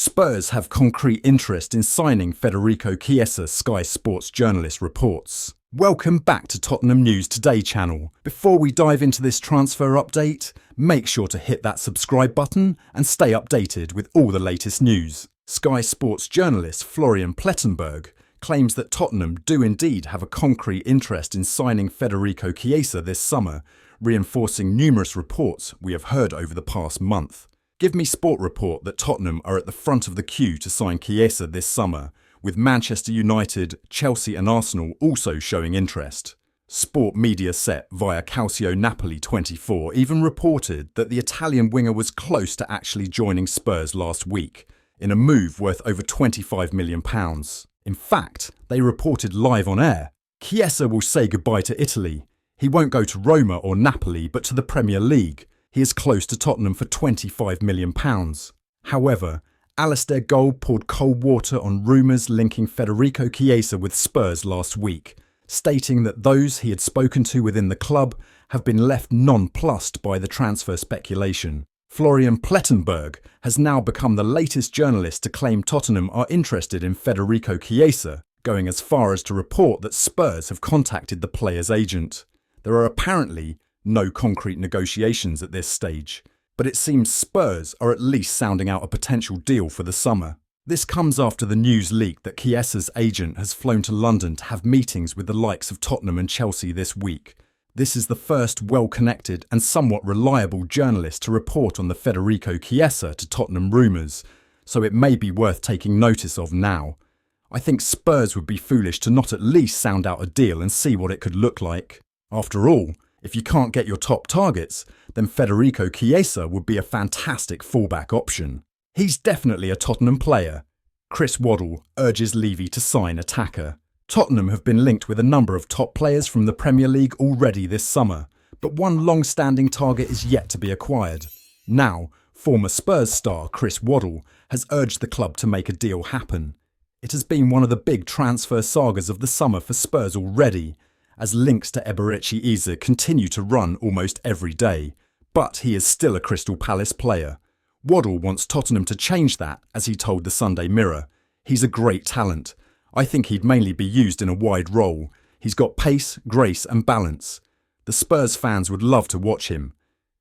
Spurs have concrete interest in signing Federico Khiiesa, Sky Sports journalist reports. Welcome back to Tottenham News Today channel. Before we dive into this transfer update, make sure to hit that subscribe button and stay updated with all the latest news. Sky Sports journalist Florian Plettenberg claims that Tottenham do indeed have a concrete interest in signing Federico Khiiesa this summer, reinforcing numerous reports we have heard over the past month. Give Me Sport report that Tottenham are at the front of the queue to sign Khiiesa this summer, with Manchester United, Chelsea and Arsenal also showing interest. Sport Media Set via Calcio Napoli 24 even reported that the Italian winger was close to actually joining Spurs last week, in a move worth over £25 million. In fact, they reported live on air, Khiiesa will say goodbye to Italy. He won't go to Roma or Napoli but to the Premier League. He is close to Tottenham for £25 million. However, Alistair Gold poured cold water on rumours linking Federico Khiiesa with Spurs last week, stating that those he had spoken to within the club have been left nonplussed by the transfer speculation. Florian Plettenberg has now become the latest journalist to claim Tottenham are interested in Federico Khiiesa, going as far as to report that Spurs have contacted the player's agent. There are apparently no concrete negotiations at this stage, but it seems Spurs are at least sounding out a potential deal for the summer. This comes after the news leaked that Khiesa's agent has flown to London to have meetings with the likes of Tottenham and Chelsea this week. This is the first well-connected and somewhat reliable journalist to report on the Federico Khiiesa to Tottenham rumours, so it may be worth taking notice of now. I think Spurs would be foolish to not at least sound out a deal and see what it could look like. After all, if you can't get your top targets, then Federico Khiiesa would be a fantastic fallback option. He's definitely a Tottenham player. Chris Waddle urges Levy to sign attacker. Tottenham have been linked with a number of top players from the Premier League already this summer, but one long-standing target is yet to be acquired. Now, former Spurs star Chris Waddle has urged the club to make a deal happen. It has been one of the big transfer sagas of the summer for Spurs already, as links to Khiiesa continue to run almost every day, but he is still a Crystal Palace player. Waddle wants Tottenham to change that, as he told the Sunday Mirror. He's a great talent. I think he'd mainly be used in a wide role. He's got pace, grace and balance. The Spurs fans would love to watch him.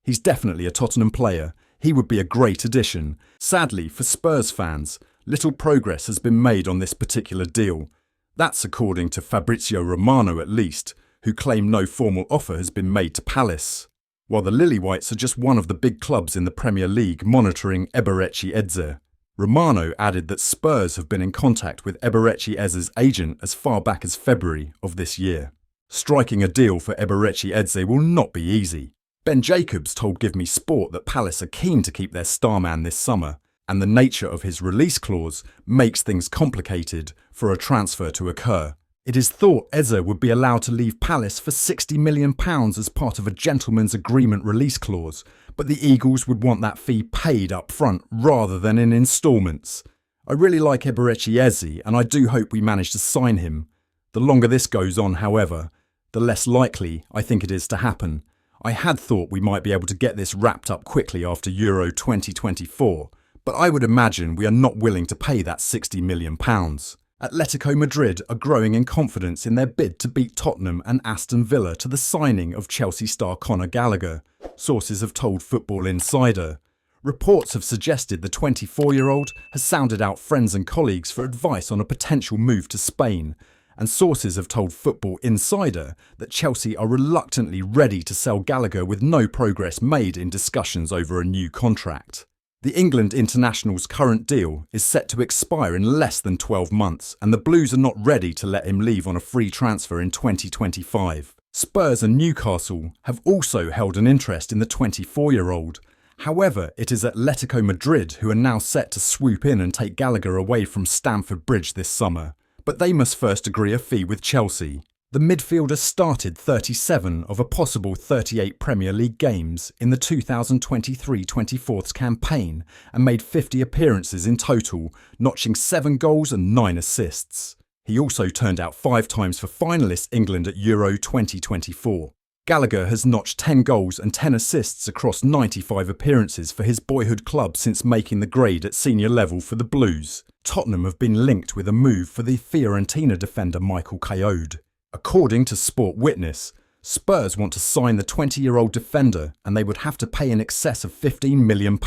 He's definitely a Tottenham player. He would be a great addition. Sadly, for Spurs fans, little progress has been made on this particular deal. That's according to Fabrizio Romano at least, who claim no formal offer has been made to Palace. While the Lily-Whites are just one of the big clubs in the Premier League monitoring Khiiesa. Romano added that Spurs have been in contact with Khiesa's agent as far back as February of this year. Striking a deal for Khiiesa will not be easy. Ben Jacobs told Give Me Sport that Palace are keen to keep their star man this summer, and the nature of his release clause makes things complicated for a transfer to occur. It is thought Eze would be allowed to leave Palace for £60 million as part of a gentleman's agreement release clause, but the Eagles would want that fee paid up front rather than in instalments. I really like Khiiesa and I do hope we manage to sign him. The longer this goes on, however, the less likely I think it is to happen. I had thought we might be able to get this wrapped up quickly after Euro 2024, but I would imagine we are not willing to pay that £60 million. Atletico Madrid are growing in confidence in their bid to beat Tottenham and Aston Villa to the signing of Chelsea star Conor Gallagher, sources have told Football Insider. Reports have suggested the 24-year-old has sounded out friends and colleagues for advice on a potential move to Spain, and sources have told Football Insider that Chelsea are reluctantly ready to sell Gallagher with no progress made in discussions over a new contract. The England international's current deal is set to expire in less than 12 months, and the Blues are not ready to let him leave on a free transfer in 2025. Spurs and Newcastle have also held an interest in the 24-year-old. However, it is Atletico Madrid who are now set to swoop in and take Gallagher away from Stamford Bridge this summer, but they must first agree a fee with Chelsea. The midfielder started 37 of a possible 38 Premier League games in the 2023-24 campaign and made 50 appearances in total, notching 7 goals and 9 assists. He also turned out 5 times for finalist England at Euro 2024. Gallagher has notched 10 goals and 10 assists across 95 appearances for his boyhood club since making the grade at senior level for the Blues. Tottenham have been linked with a move for the Fiorentina defender Michael Coyote. According to Sport Witness, Spurs want to sign the 20-year-old defender and they would have to pay in excess of £15 million.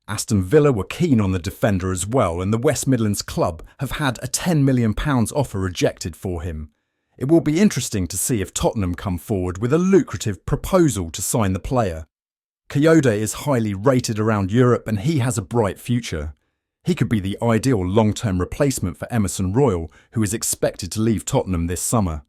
Aston Villa were keen on the defender as well, and the West Midlands club have had a £10 million offer rejected for him. It will be interesting to see if Tottenham come forward with a lucrative proposal to sign the player. Khiiesa is highly rated around Europe and he has a bright future. He could be the ideal long-term replacement for Emerson Royal, who is expected to leave Tottenham this summer.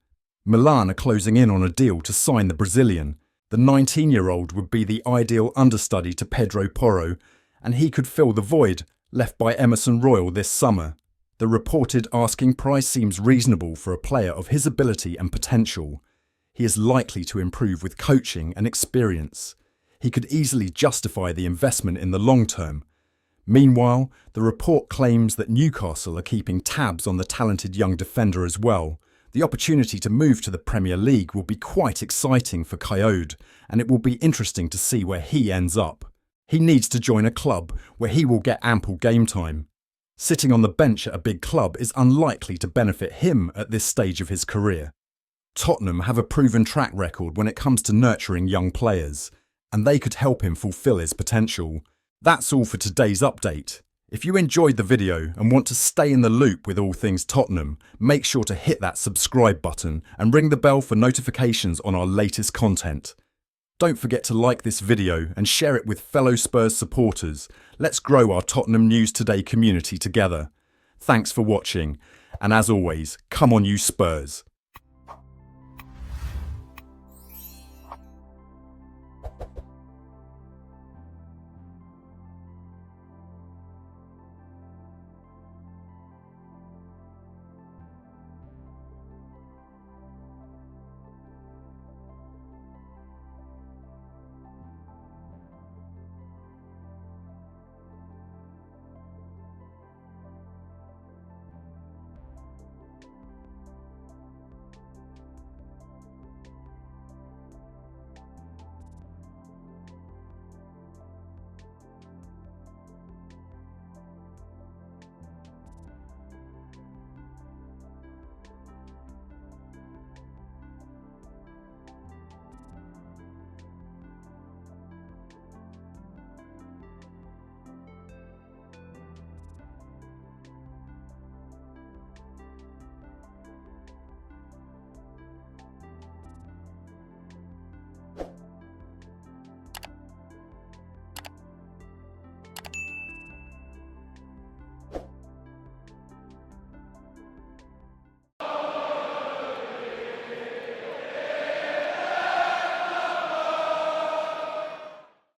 Milan are closing in on a deal to sign the Brazilian. The 19-year-old would be the ideal understudy to Pedro Porro, and he could fill the void left by Emerson Royal this summer. The reported asking price seems reasonable for a player of his ability and potential. He is likely to improve with coaching and experience. He could easily justify the investment in the long term. Meanwhile, the report claims that Newcastle are keeping tabs on the talented young defender as well. The opportunity to move to the Premier League will be quite exciting for Coyote, and it will be interesting to see where he ends up. He needs to join a club where he will get ample game time. Sitting on the bench at a big club is unlikely to benefit him at this stage of his career. Tottenham have a proven track record when it comes to nurturing young players, and they could help him fulfill his potential. That's all for today's update. If you enjoyed the video and want to stay in the loop with all things Tottenham, make sure to hit that subscribe button and ring the bell for notifications on our latest content. Don't forget to like this video and share it with fellow Spurs supporters. Let's grow our Tottenham News Today community together. Thanks for watching, and as always, come on you Spurs.